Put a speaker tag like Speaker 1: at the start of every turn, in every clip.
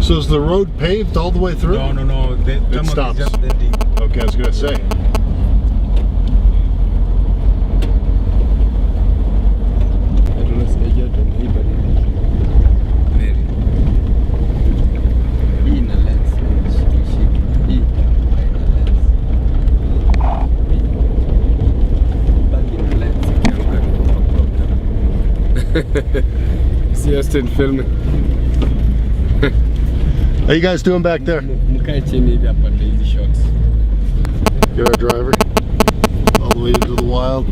Speaker 1: So is the road paved all the way through?
Speaker 2: No.
Speaker 1: It stops.
Speaker 2: Just the thing.
Speaker 1: Okay, I was gonna say.
Speaker 3: See us in filming.
Speaker 1: How you guys doing back there?
Speaker 3: Shots.
Speaker 1: You're our driver. All the way into the wild.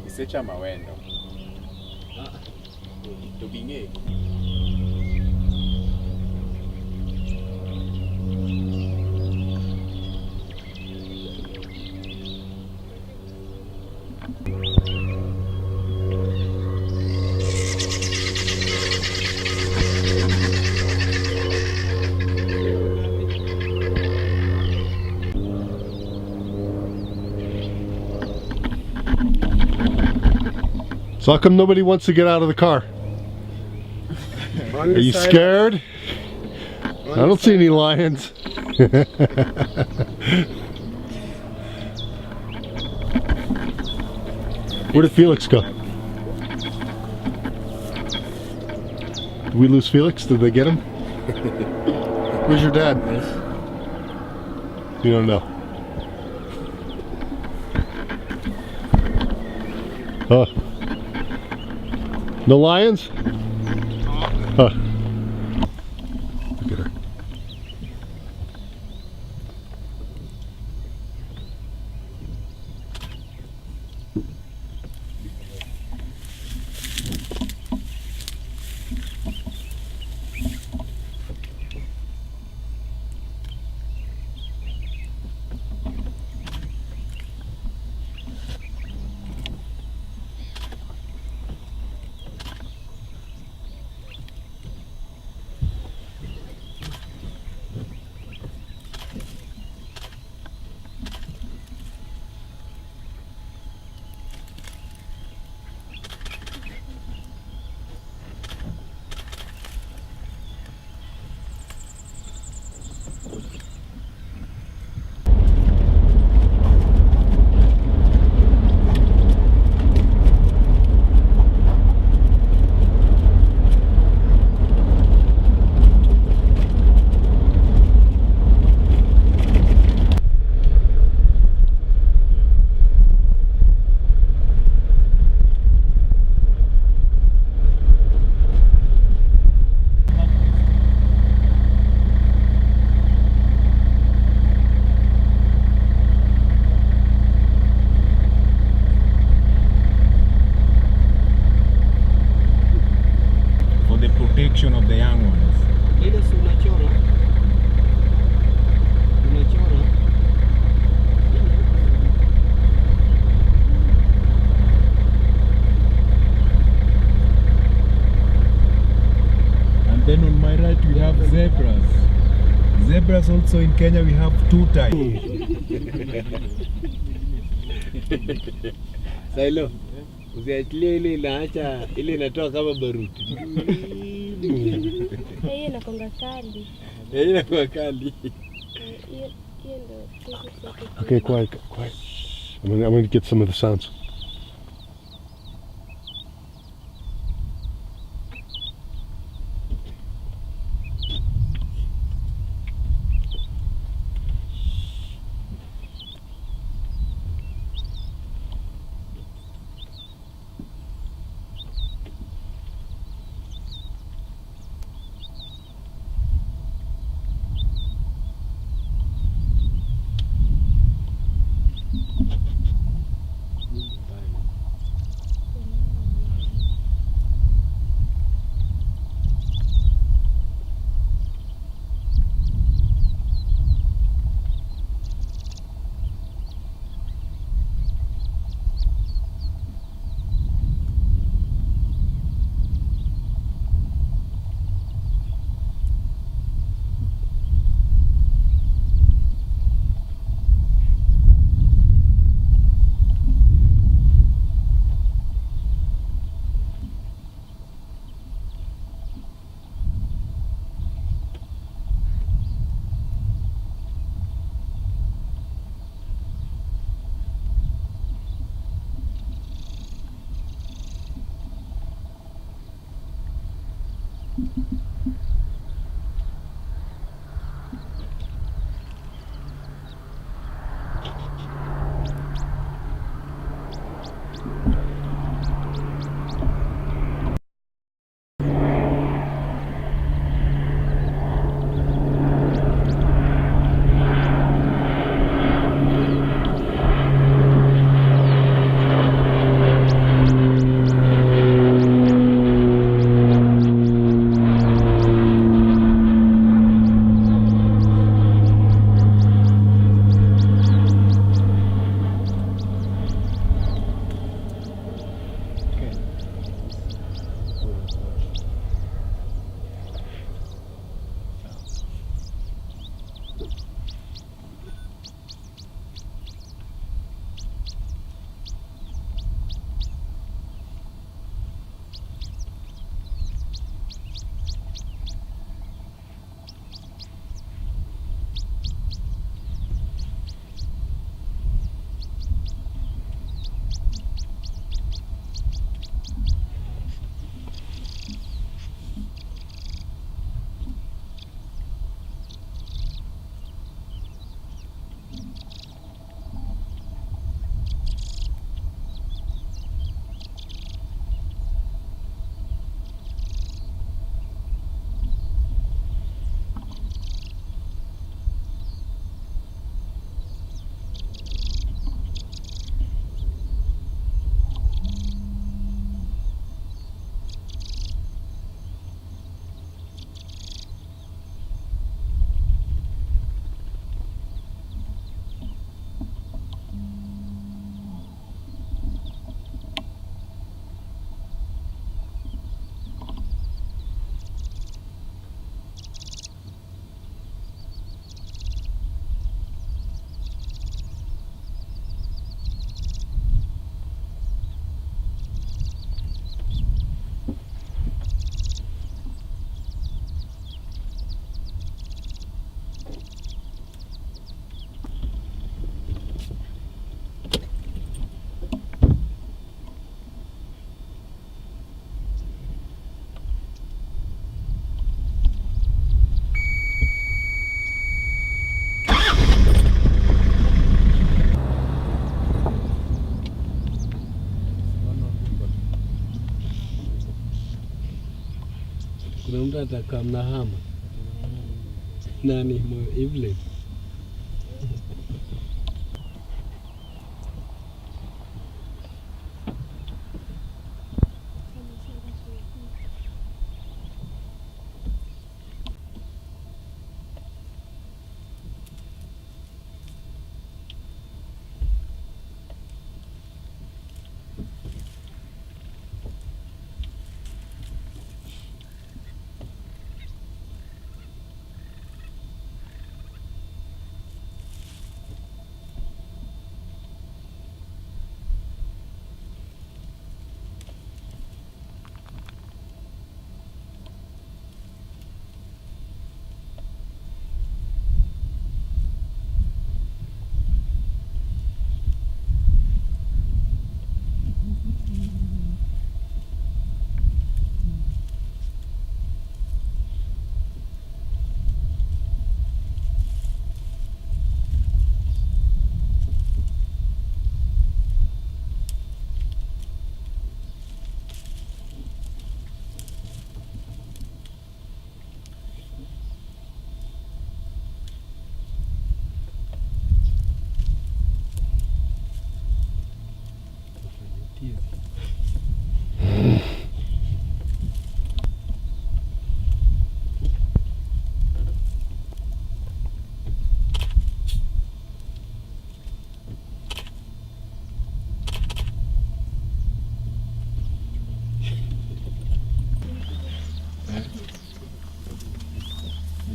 Speaker 3: Isecha mawendo. Tubinge.
Speaker 1: So how come nobody wants to get out of the car? Are you scared? I don't see any lions. Where did Felix go? Did we lose Felix? Did they get him? Where's your dad? You don't know. Oh. No lions? Huh. Look at her.
Speaker 2: Protection of the young ones. And then on my right we have zebras. Zebras also in Kenya we have 2 types.
Speaker 3: Sailo. Usiachilie ile inaacha ile inatoa kama baruti.
Speaker 4: Hiyo inakonga kali.
Speaker 3: Hiyo inakuwa kali.
Speaker 4: Hiyo ndio.
Speaker 1: Okay, quiet. I'm going to get some of the sounds.
Speaker 3: kuna mtu atakaa mnahama. Nani Evelyn?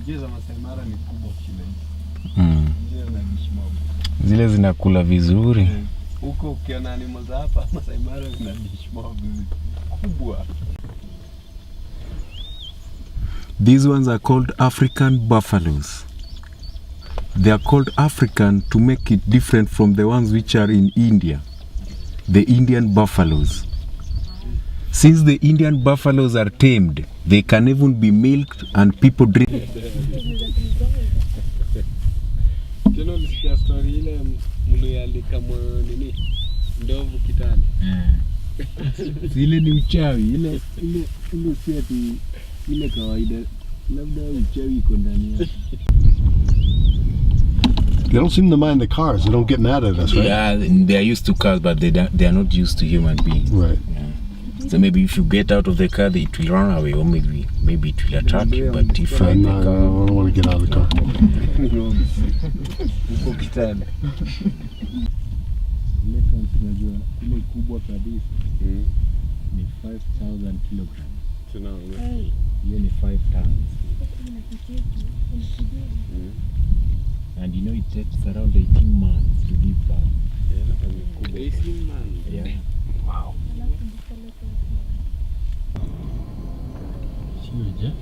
Speaker 3: Njia za Masai Mara ni kubwa kile. Njia na bishmob.
Speaker 5: Zile zinakula vizuri.
Speaker 3: Huko ukiona animals za hapa Masai Mara zina bishmob kubwa.
Speaker 5: These ones are called African buffaloes. They are called African to make it different from the ones which are in India. The Indian buffaloes. Since the Indian buffaloes are tamed, they can even be milked and people drink.
Speaker 3: Kino nisikia story ile mlialika nini ndovu kitani.
Speaker 2: Ile ni uchawi, ile si ati ile kawaida, labda uchawi iko ndani yake.
Speaker 1: They don't seem to mind the cars. They don't get mad at us, right?
Speaker 5: Yeah, they are used to cars, but they are not used to human beings.
Speaker 1: Right.
Speaker 5: Yeah. So maybe if you get out of the car, it will run away, or maybe it will attack you. But if you're in the
Speaker 1: No,
Speaker 5: car,
Speaker 1: I don't want to get out of the car.
Speaker 3: Huko kitani.
Speaker 2: Ile tunajua ile kubwa kabisa ni 5,000 kilograms.
Speaker 3: Tunaona.
Speaker 2: Hiyo ni 5 tons. And you know it takes around 18 months to give birth.
Speaker 3: 18 months.
Speaker 2: Yeah.
Speaker 1: Wow.
Speaker 2: Huge, eh?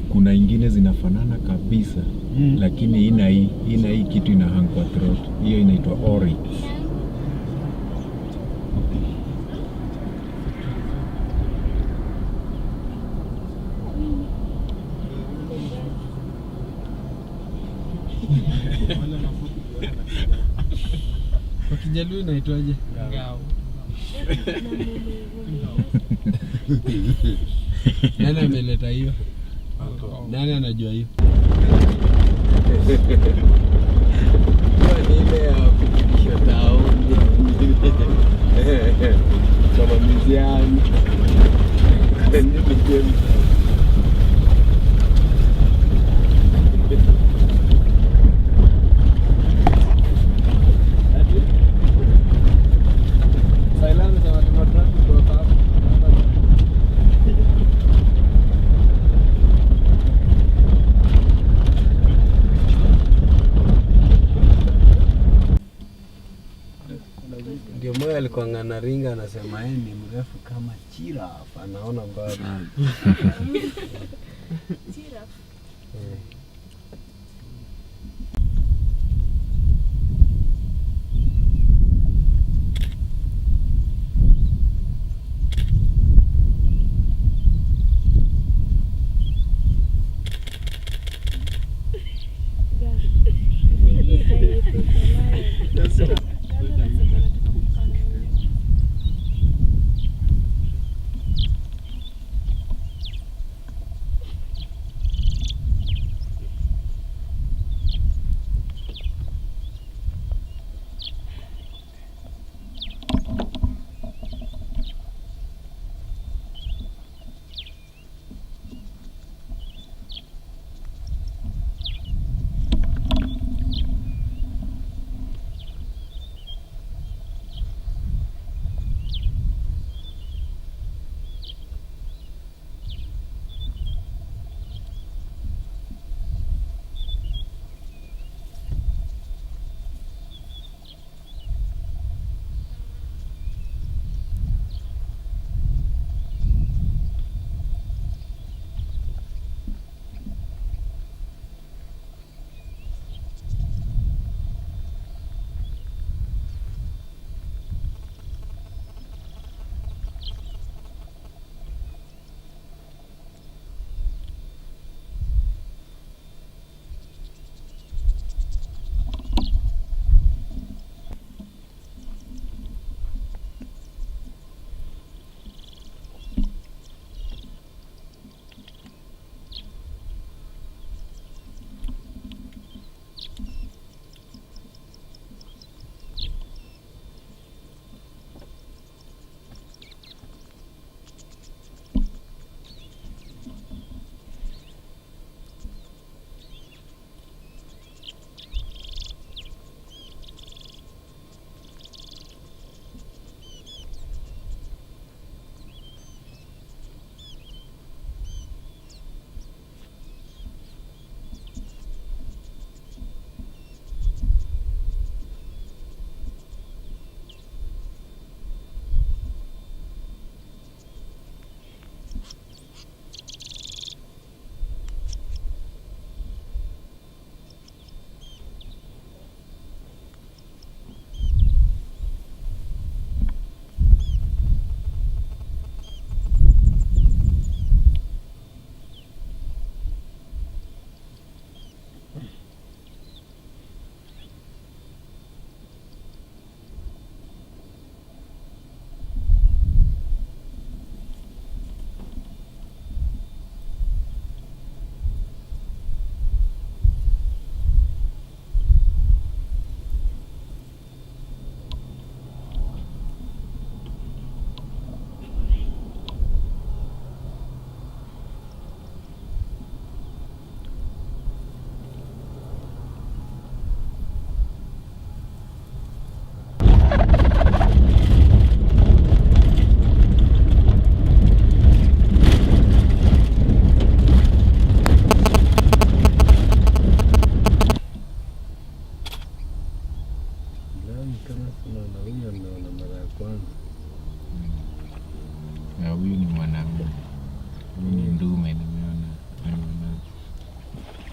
Speaker 2: Kuna ingine zinafanana kabisa lakini ina hii kitu ina hang kwa throat. Hiyo inaitwa oryx.
Speaker 3: Kwa Kijaluo inaitwaje? Ngao. Nani ameleta hiyo? Nani anajua hiyo? Kwa ile ya kufikisha taoni. Kama miziani. Ndio moyo alikuwa nganaringa anasema yeye ni mrefu kama giraffe, anaona mbali.
Speaker 4: Giraffe.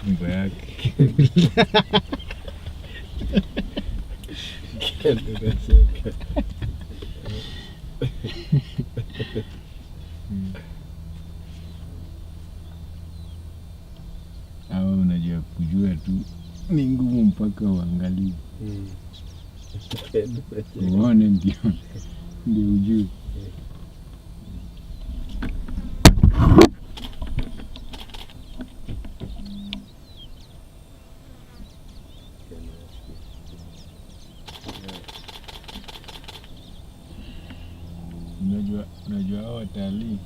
Speaker 2: nyumba yake. Hawa unajua kujua tu ni ngumu mpaka uangalie. Uone ndio ujue. Unajua hao watalii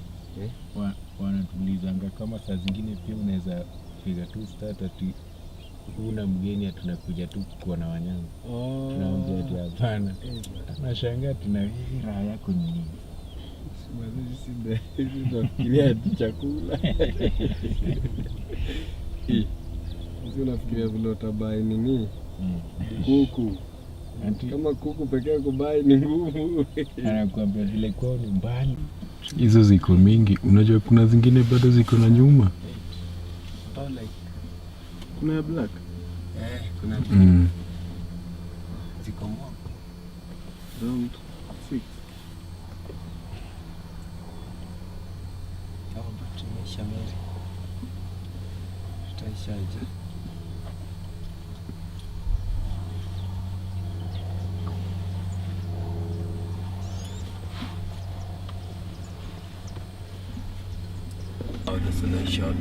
Speaker 2: wanatulizanga kama saa zingine pia unaweza piga tu start ati huna mgeni atunakuja tu kuona wanyama. Tunaambia ati hapana. Anashangaa tuna raha yako ni nini? Sisi tunafikiria ati chakula.
Speaker 3: Sisi unafikiria vile utabai nini? Kuku. Kama kuku pekee kubai ni ngumu.
Speaker 2: Anakuambia vile kwao ni mbali.
Speaker 5: Hizo ziko mingi. Unajua kuna zingine bado ziko na nyuma.
Speaker 3: Kuna black.
Speaker 2: Kuna
Speaker 3: ziko moja. Round 6. Hapo tumeisha mali. Tutaishaje? Oh, this is a nice shot.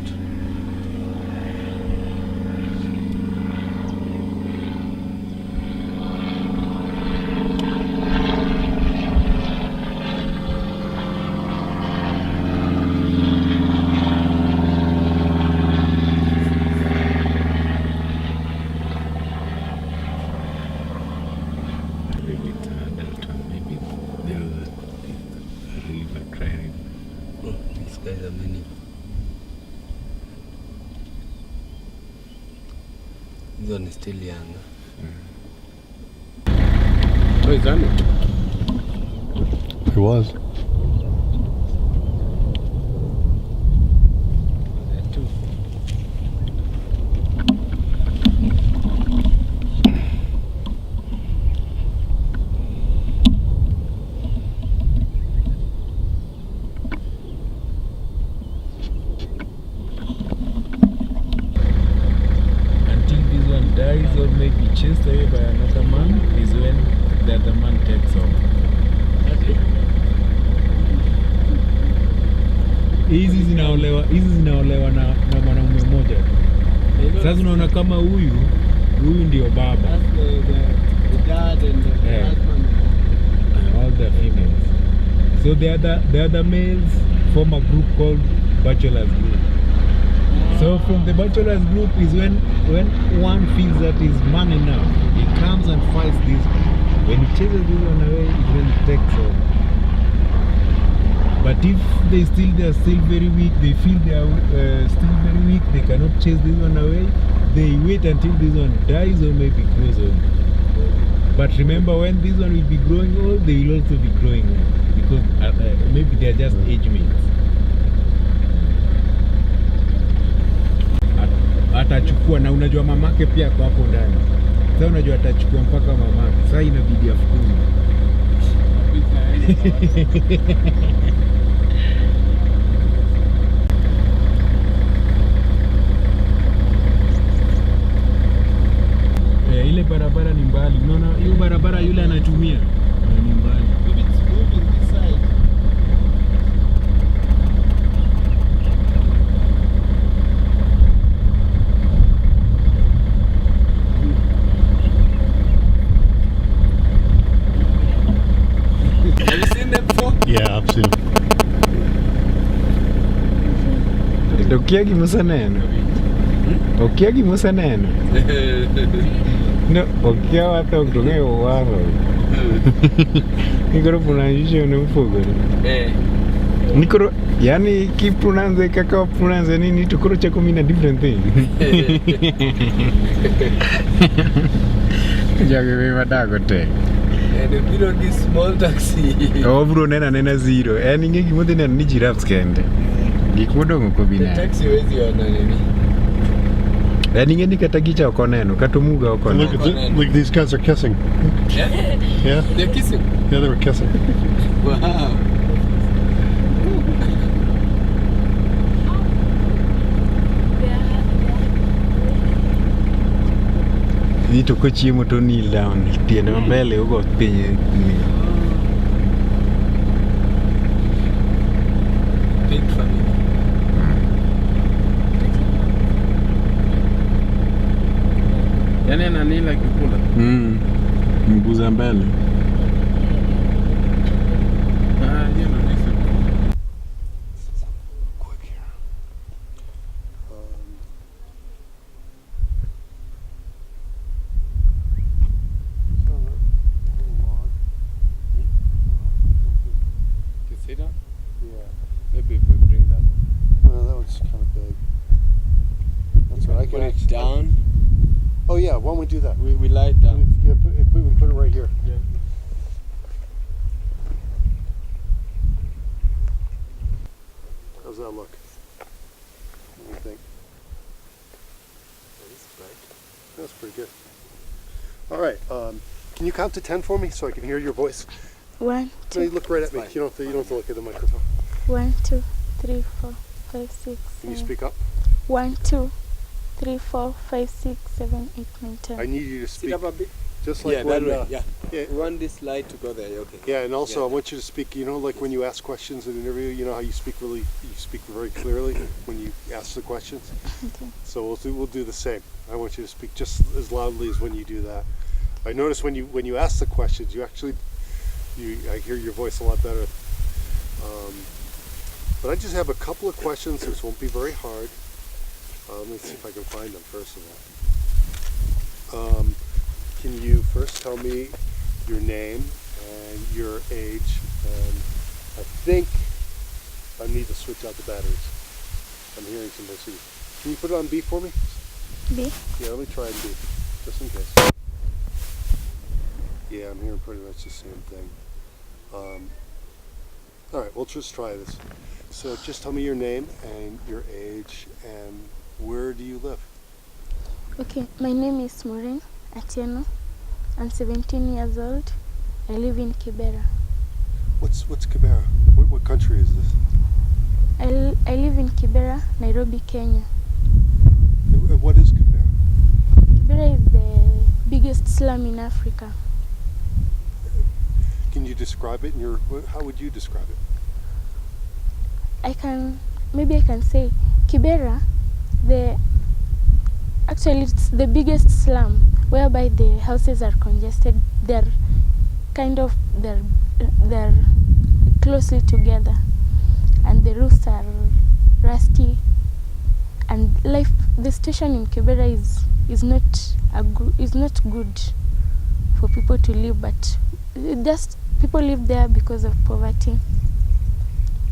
Speaker 3: Guys are many. This one is still young. Oh, is that it?
Speaker 1: It was.
Speaker 3: There too.
Speaker 2: Dies or maybe chased away by another man is when the other man takes off. Hizi zinaolewa na mwanaume mmoja. Sasa unaona kama huyu ndio baba.
Speaker 3: That's the dad and the husband.
Speaker 2: And all the females. So the other males form a group called bachelor's group. So from the bachelor's group is when one feels that he's man enough, he comes and fights this one. When he chases this one away, it when he takes off. But if they're still very weak, they feel they are still very weak, they cannot chase this one away, they wait until this one dies or maybe grows old. But remember, when this one will be growing old, they will also be growing old, because maybe they are just age mates. Atachukua na unajua mamake pia kwa hapo ndani. Sasa unajua atachukua mpaka mamake. Sasa inabidi afukuze. Ile barabara ni mbali. Unaona hiyo barabara yule anatumia ni mbali.
Speaker 1: Yeah, I've seen them.
Speaker 2: Okiagi musa neno. Okiagi musa neno. No, okia wata kutonga wao. Nikoro pronunciation ni mfugo. Nikoro yani ki pronounce kaka pronounce nini tukoro chako mina different thing. Jage we madago te.
Speaker 3: And if you don't get small taxi.
Speaker 2: Oh bro nena zero. Yani ngeki mode nena ni giraffes kende. Gikudo ngoko bina.
Speaker 3: The taxi wezi wana nini?
Speaker 2: Ningeni kata gicha okoneno kata muga
Speaker 1: And look
Speaker 2: okoneno.
Speaker 1: look, these guys are kissing.
Speaker 6: Yeah?
Speaker 1: Yeah,
Speaker 6: They're kissing.
Speaker 1: yeah, they were kissing.
Speaker 6: Wow.
Speaker 2: Ni to kochiemo to kneel down tiende mbele ugo piny.
Speaker 6: Big family. Yani ananila kikula.
Speaker 2: Mguu za mbele.
Speaker 6: Hiyo ndio nisi.
Speaker 1: Quick here.
Speaker 6: You see that?
Speaker 1: Yeah.
Speaker 6: Maybe if we bring that.
Speaker 1: Well, that one's kind of big. That's right. I
Speaker 6: Put
Speaker 1: can
Speaker 6: it down.
Speaker 1: Oh yeah, why don't we do that?
Speaker 6: We lie it down.
Speaker 1: Yeah, if we can put it right here.
Speaker 6: Yeah.
Speaker 1: How's that look? What do you think? That's pretty good. All right. Can you count to 10 for me so I can hear your voice?
Speaker 4: 1,
Speaker 1: No, you
Speaker 4: 2,
Speaker 1: look right at me. You don't have to look at the microphone.
Speaker 4: 1, 2, 3, 4, 5, 6,
Speaker 1: Can you
Speaker 4: 7.
Speaker 1: speak up?
Speaker 4: 1, 2, 3, 4, 5, 6, 7, 8, 9, 10.
Speaker 1: I need you to
Speaker 6: Sit
Speaker 1: speak
Speaker 6: up a bit.
Speaker 1: just like
Speaker 6: Yeah,
Speaker 1: when.
Speaker 6: that way. Yeah.
Speaker 1: yeah.
Speaker 6: We want this light to go there. Okay.
Speaker 1: Yeah, and also
Speaker 6: Yeah.
Speaker 1: I want you to speak. You know, like when you ask questions in an interview, you know how you speak very clearly when you ask the questions.
Speaker 4: Okay.
Speaker 1: So we'll do the same. I want you to speak just as loudly as when you do that. I notice when you ask the questions, I hear your voice a lot better. But I just have a couple of questions. This won't be very hard. Let me see if I can find them first of all. Can you first tell me your name and your age? And I think I need to switch out the batteries. I'm hearing some issues. Can you put it on B for me?
Speaker 4: B.
Speaker 1: Yeah, let me try and B, just in case. Yeah, I'm hearing pretty much the same thing. All right, we'll just try this. So just tell me your name and your age and where do you live?
Speaker 4: Okay, my name is Maureen Atieno. I'm 17 years old. I live in Kibera.
Speaker 1: What's Kibera? What country is this?
Speaker 4: I live in Kibera, Nairobi, Kenya.
Speaker 1: And what is Kibera?
Speaker 4: Kibera is the biggest slum in Africa.
Speaker 1: Can you describe it? How would you describe it?
Speaker 4: Maybe I can say Kibera, actually it's the biggest slum whereby the houses are congested. They're closely together and the roofs are rusty, and the situation in Kibera is not good for people to live, but just people live there because of poverty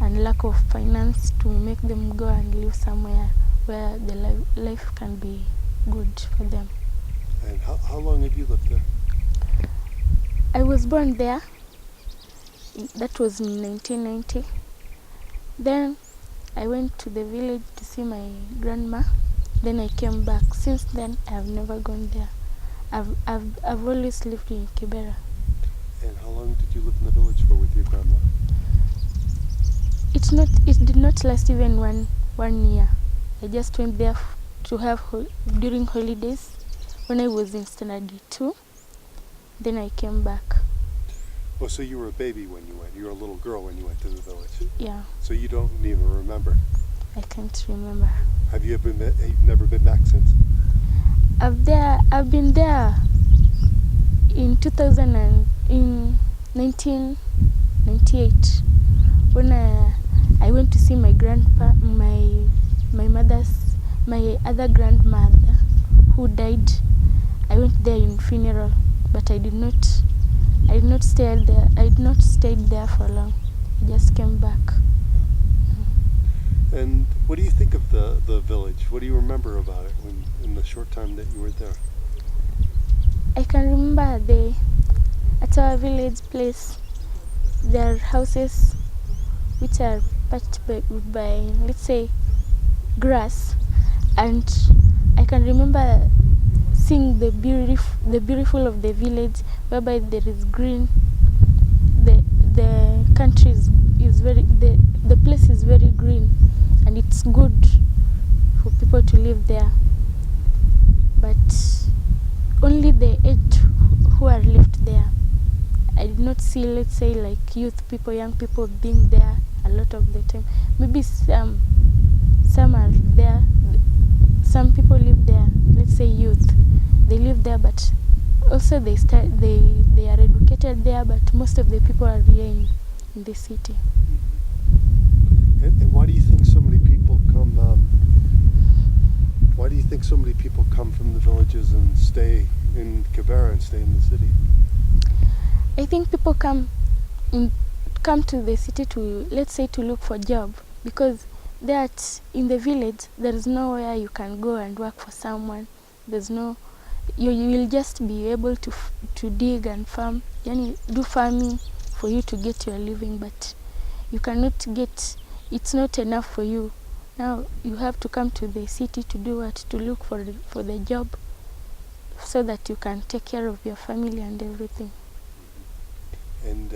Speaker 4: and lack of finance to make them go and live somewhere where the life can be good for them.
Speaker 1: And how long have you lived there?
Speaker 4: I was born there. That was in 1990. Then I went to the village to see my grandma. Then I came back. Since then, I have never gone there. I've always lived in Kibera.
Speaker 1: And how long did you live in the village for with your grandma?
Speaker 4: It did not last even one year. I just went there to have during holidays when I was in standard 2. Then I came back.
Speaker 1: Oh, so you were a baby when you went. You were a little girl when you went to the village.
Speaker 4: Yeah,
Speaker 1: So you don't even remember.
Speaker 4: I can't remember.
Speaker 1: Have you never been back since?
Speaker 4: I've been there in 1998 when I went to see my grandpa, my other grandmother who died. I went there in funeral, but I did not stay there. I did not stay there for long. I just came back.
Speaker 1: And what do you think of the village? What do you remember about it in the short time that you were there?
Speaker 4: I can remember at our village place, there are houses which are patched by let's say grass, and I can remember seeing the beautiful of the village, whereby there is green. The country is very, the place is very green, and it's good for people to live there. But only the eight who are left there. I did not see, let's say, like youth people, young people being there a lot of the time. Maybe some are there. Some people live there. Let's say youth, they live there, but also they are educated there. But most of the people are here in the city.
Speaker 1: And why do you think so many people come? Why do you think so many people come from the villages and stay in Kibera and stay in the city?
Speaker 4: I think people come to the city to, let's say, to look for job, because in the village there is nowhere you can go and work for someone. There's no, you will just be able to dig and farm, do farming for you to get your living, but you cannot get, it's not enough for you. Now you have to come to the city to do what? To look for the job, so that you can take care of your family and everything.
Speaker 1: And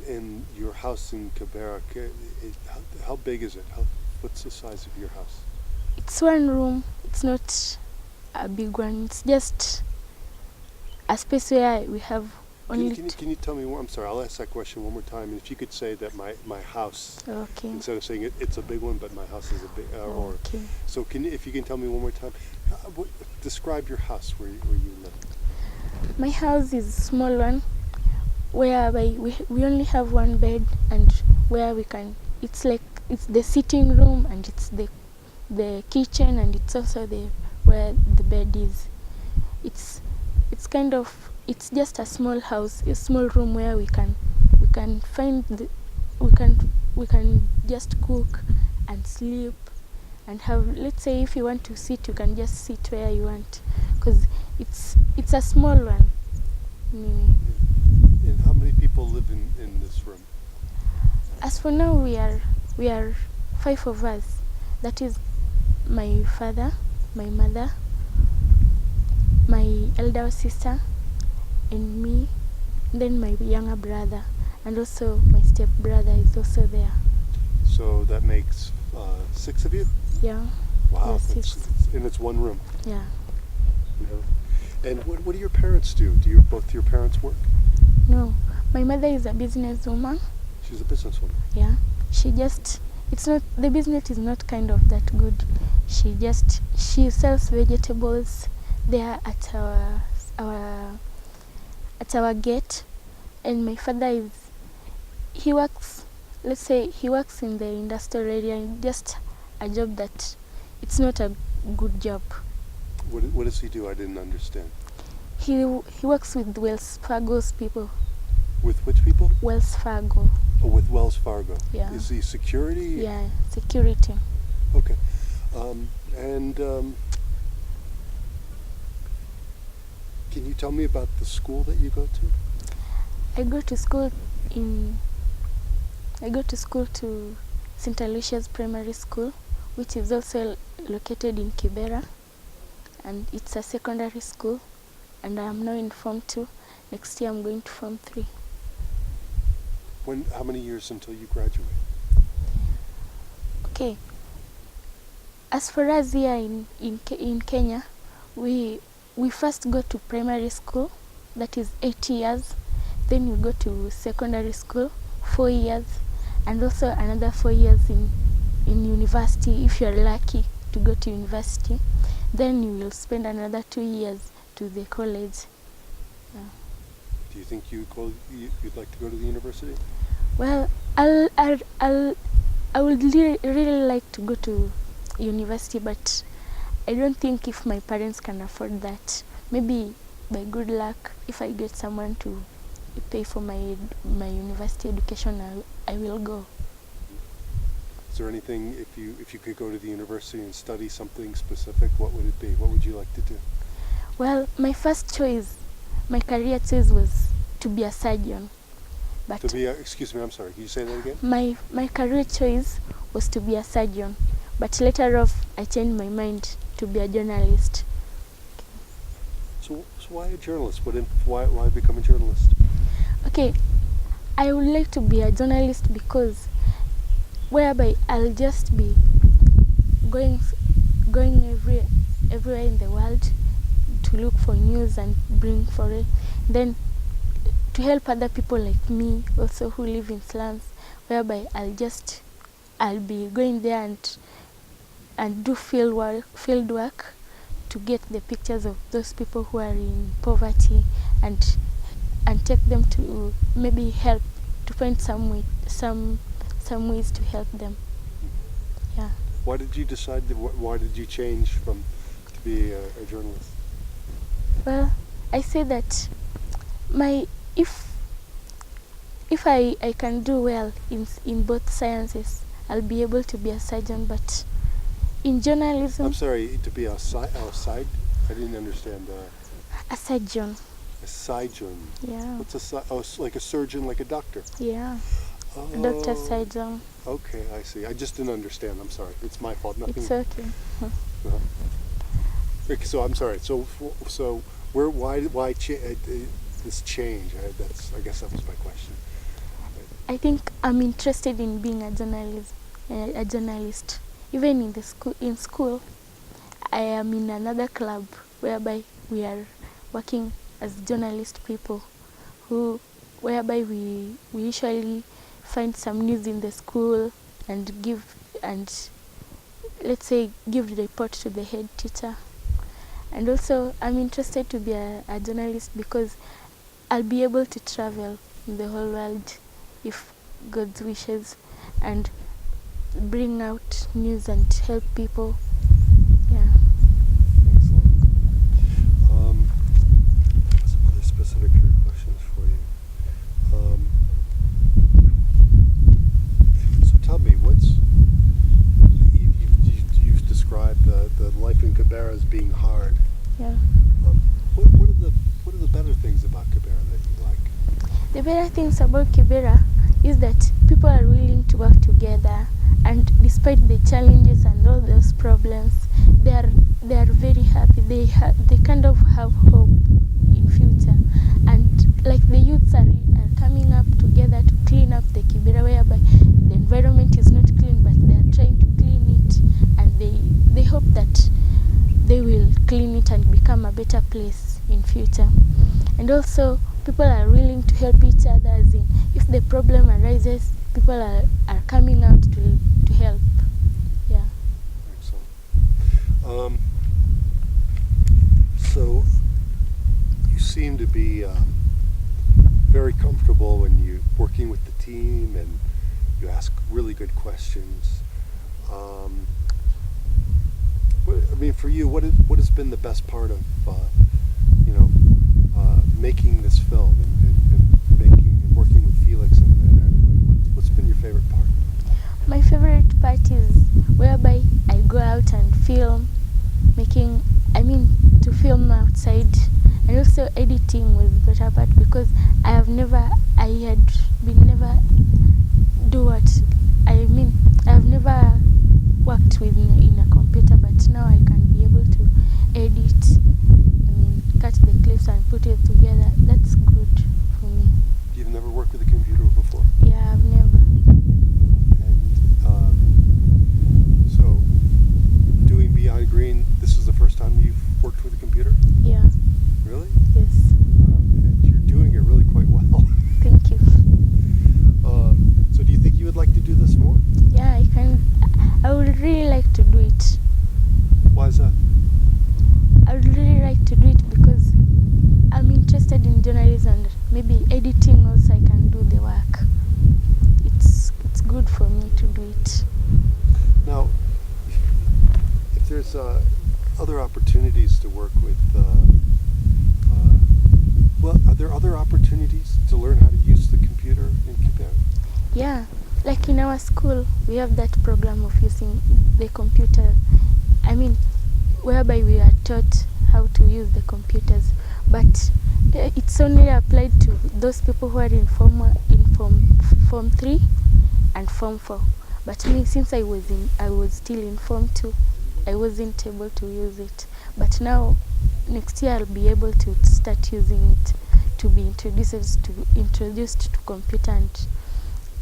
Speaker 1: in your house in Kibera, how big is it? What's the size of your house?
Speaker 4: It's one room. It's not a big one. It's just a space where we have only.
Speaker 1: Can you tell me? I'm sorry. I'll ask that question one more time. If you could say that my house,
Speaker 4: Okay.
Speaker 1: instead of saying it's a big one, but my house is a big.
Speaker 4: Okay.
Speaker 1: So if you can tell me one more time, describe your house where you live.
Speaker 4: My house is a small one, whereby we only have one bed, and where we can. It's the sitting room, and it's the kitchen, and it's also where the bed is. It's just a small house, a small room where we can just cook and sleep and have, let's say, if you want to sit, you can just sit where you want, because it's a small one.
Speaker 1: And how many people live in this room?
Speaker 4: As for now, we are 5 of us. That is my father, my mother, my elder sister, and me, then my younger brother, and also my step brother is also there.
Speaker 1: So that makes 6 of you?
Speaker 4: Yeah.
Speaker 1: Wow.
Speaker 4: Yeah, 6.
Speaker 1: And it's one room.
Speaker 4: Yeah.
Speaker 1: And what do your parents do? Do both your parents work?
Speaker 4: No, my mother is a businesswoman.
Speaker 1: She's a businesswoman.
Speaker 4: Yeah. The business is not kind of that good. She sells vegetables there at our gate, and my father he works in the industrial area, and just a job that it's not a good job.
Speaker 1: What does he do? I didn't understand.
Speaker 4: He works with Wells Fargo's people.
Speaker 1: With which people?
Speaker 4: Wells Fargo.
Speaker 1: Oh, with Wells Fargo.
Speaker 4: Yeah.
Speaker 1: Is he security?
Speaker 4: Yeah, security.
Speaker 1: Okay. Can you tell me about the school that you go to?
Speaker 4: I go to school to St. Alicia's Primary School, which is also located in Kibera, and it's a secondary school, and I am now in Form 2. Next year I'm going to Form 3.
Speaker 1: How many years until you graduate?
Speaker 4: Okay. As for us here in Kenya, we first go to primary school, that is 8 years. Then we go to secondary school, 4 years, and also another 4 years in university, if you're lucky to go to university. Then you will spend another 2 years to the college. Yeah.
Speaker 1: Do you think you'd like to go to the university?
Speaker 4: Well, I would really like to go to university, but I don't think if my parents can afford that. Maybe by good luck, if I get someone to pay for my university education, I will go.
Speaker 1: Is there anything, if you could go to the university and study something specific, what would it be? What would you like to do?
Speaker 4: Well, my career choice was to be a surgeon. But
Speaker 1: excuse me, I'm sorry, can you say that again?
Speaker 4: My career choice was to be a surgeon, but later off I changed my mind to be a journalist.
Speaker 1: So why a journalist? Why become a journalist?
Speaker 4: Okay, I would like to be a journalist because whereby I'll just be going everywhere in the world to look for news and bring for it. Then to help other people like me also who live in slums, whereby I'll be going there and do field work to get the pictures of those people who are in poverty and take them to maybe help to find some ways to help them. Yeah.
Speaker 1: Why did you decide? Why did you change from to be a journalist?
Speaker 4: Well, I say that if I can do well in both sciences, I'll be able to be a surgeon. But in journalism,
Speaker 1: I'm sorry, to be outside. I didn't understand.
Speaker 4: A surgeon.
Speaker 1: A surgeon.
Speaker 4: Yeah.
Speaker 1: What's like a surgeon, like a doctor?
Speaker 4: Yeah.
Speaker 1: Oh.
Speaker 4: A doctor surgeon.
Speaker 1: Okay, I see. I just didn't understand. I'm sorry. It's my fault. Nothing.
Speaker 4: It's okay.
Speaker 1: Okay, so I'm sorry. So why this change? I guess that was my question.
Speaker 4: I think I'm interested in being a journalist. Even in school, I am in another club whereby we are working as journalist people, whereby we usually find some news in the school and let's say give the report to the head teacher. And also I'm interested to be a journalist because I'll be able to travel in the whole world if God wishes and bring out news and help people. Yeah.
Speaker 1: Excellent. Some other specific questions for you. So tell me, you've described the life in Kibera as being hard.
Speaker 4: Yeah.
Speaker 1: What are the better things about Kibera that you like?
Speaker 4: The better things about Kibera is that people are willing to work together, and despite the challenges and all those problems, they are very happy. They kind of have hope in future, and like the youths are coming up together to clean up the Kibera, whereby the environment is not clean, but they are trying to clean it, and they hope that they will clean it and become a better place in future. And also people are willing to help each other, as in if the problem arises, people are coming out to help. Yeah.
Speaker 1: Excellent. So you seem to be very comfortable when you're working with the team and you ask really good questions. For you, what has been the best part of making this film and working with Felix and everybody? What's been your favorite part?
Speaker 4: My favorite part is whereby I go out and film, to film outside, and also editing was the better part because I had never worked with in a computer, but now I can be able to edit, cut the clips and put it together. That's good for me.
Speaker 1: You've never worked with a computer before?
Speaker 4: Yeah, I've never.
Speaker 1: And so, doing Beyond Green, this is the first time you've worked with a computer?
Speaker 4: Yeah.
Speaker 1: Really?
Speaker 4: Yes.
Speaker 1: You're doing it really quite well.
Speaker 4: Thank you.
Speaker 1: So do you think you would like to do this more?
Speaker 4: Yeah, I can. I would really like to do it.
Speaker 1: Why is that?
Speaker 4: I would really like to do it because I'm interested in journalism, and maybe editing also I can do the work. It's good for me to do it.
Speaker 1: Now, if there's other opportunities to work with, are there other opportunities to learn how to use the computer in Quebec?
Speaker 4: Yeah, like in our school, we have that program of using the computer. Whereby we are taught how to use the computers, but it's only applied to those people who are in Form 3 and Form 4. But me, since I was still in Form 2, I wasn't able to use it. But now, next year I'll be able to start using it, to be introduced to computer. And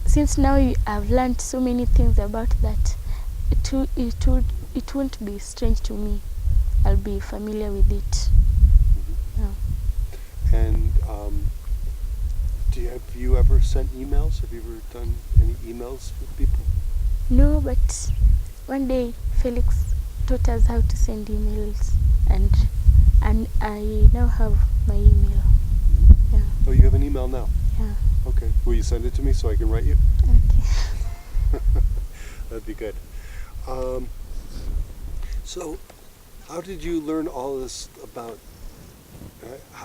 Speaker 4: since now I've learned so many things about that, it won't be strange to me. I'll be familiar with it. Yeah.
Speaker 1: And have you ever sent emails? Have you ever done any emails with people?
Speaker 4: No, but one day Felix taught us how to send emails, and I now have my email. Yeah.
Speaker 1: Oh, you have an email now?
Speaker 4: Yeah.
Speaker 1: Okay. Will you send it to me so I can write you?
Speaker 4: Okay.
Speaker 1: That'd be good. So, how did you learn all this about?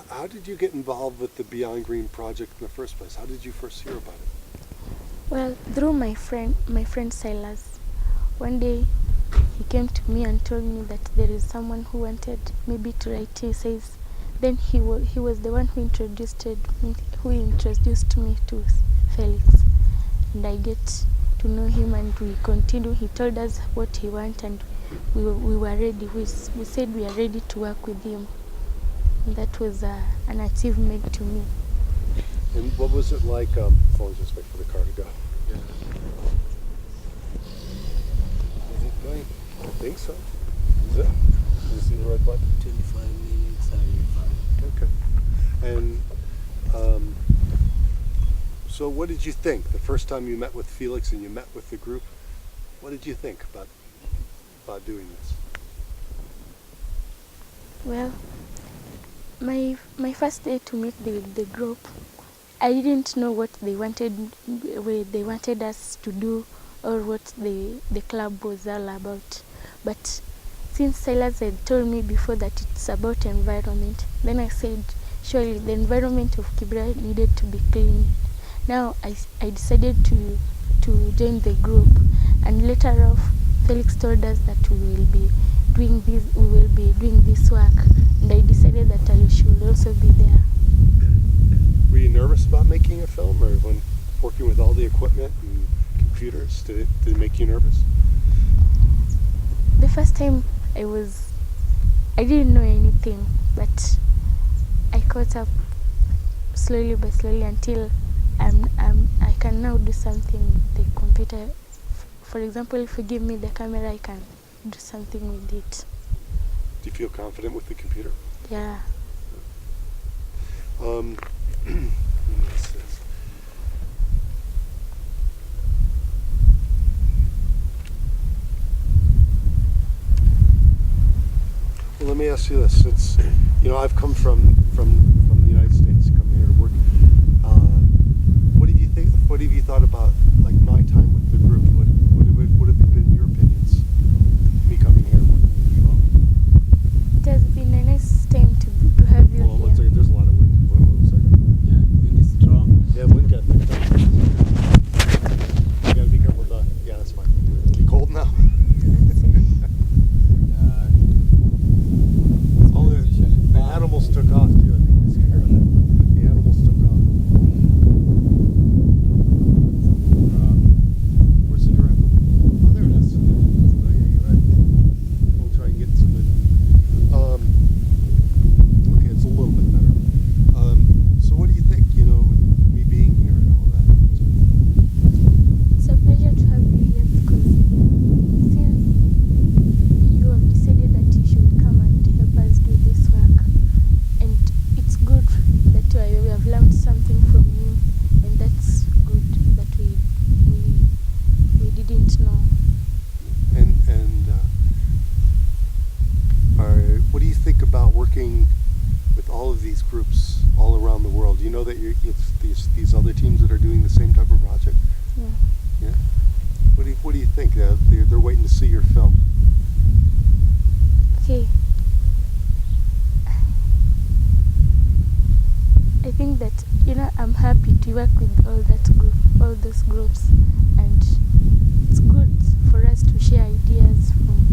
Speaker 1: How did you get involved with the Beyond Green project in the first place? How did you first hear about it?
Speaker 4: Well, through my friend Silas. One day, he came to me and told me that there is someone who wanted maybe to write essays. Then he was the one who introduced me to Felix, and I get to know him, and we continue. He told us what he wanted, and we were ready. We said we are ready to work with him. And that was an achievement to me.
Speaker 1: And what was it like? I'll just wait for the car to go.
Speaker 6: Yeah. Is it going?
Speaker 1: I think so. Is it? Did you see the red button?
Speaker 6: 25 minutes.
Speaker 1: Okay. And so what did you think the first time you met with Felix and you met with the group? What did you think about doing this?
Speaker 4: Well, my first day to meet the group, I didn't know what they wanted us to do, or what the club was all about. But since Silas had told me before that it's about environment, then I said surely the environment of Kibera needed to be clean. Now I decided to join the group, and later off Felix told us that we will be doing this work, and I decided that I should also be there.
Speaker 1: Were you nervous about making a film, or when working with all the equipment and computers, did it make you nervous?
Speaker 4: The first time I didn't know anything, but I caught up slowly by slowly until I can now do something with the computer. For example, if you give me the camera, I can do something with it.
Speaker 1: Do you feel confident with the computer?
Speaker 4: Yeah.
Speaker 1: What's this? Well, let me ask you this: since I've come from the United States to come here to work. What do you think? What have you thought about like my time with the group? What have been your opinions? Me coming here and working with you all.
Speaker 4: It has been a nice time to have you
Speaker 1: Hold on
Speaker 4: here.
Speaker 1: one second. There's a lot of wind. One second.
Speaker 6: Yeah, wind is strong.
Speaker 1: Yeah, wind got picked up. You gotta be careful. Yeah, that's fine. You cold now? Oh, the animals took off too. I think it's scared. The animals took off. Where's the giraffe? Oh, there it is. Oh, yeah, you're right. We'll try and get some. Okay, it's a little bit better. So what do you think? With me being here and all that.
Speaker 4: It's a pleasure to have you here, because since you have decided that you should come and help us do this work, and it's good that we have learned something from you, and that's good that we didn't know.
Speaker 1: And what do you think about working with all of these groups all around the world? You know that it's these other teams that are doing the same type of project.
Speaker 4: Yeah.
Speaker 1: Yeah. What do you think? They're waiting to see your film.
Speaker 4: Okay. I think that I'm happy to work with all those groups, and it's good for us to share ideas from